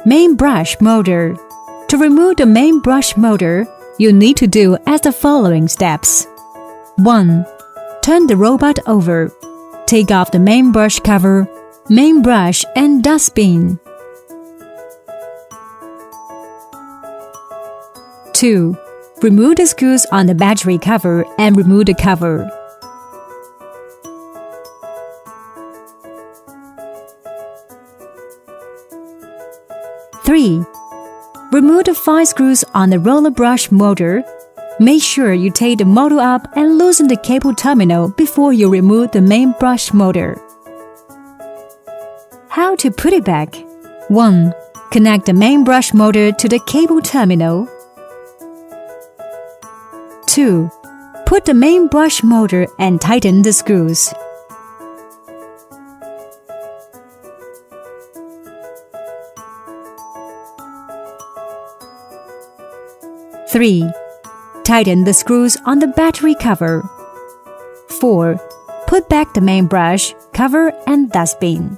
Main brush motor. To remove the main brush motor, you need to do as the following steps. 1. Turn the robot over. Take off the main brush cover, main brush and dustbin. 2. Remove the screws on the battery cover and remove the cover. 3. Remove the 5 screws on the roller brush motor. Make sure you take the motor up and loosen the cable terminal before you remove the main brush motor. How to put it back? 1. Connect the main brush motor to the cable terminal. 2. Put the main brush motor and tighten the screws. 3. Tighten the screws on the battery cover. 4. Put back the main brush, cover and dustbin.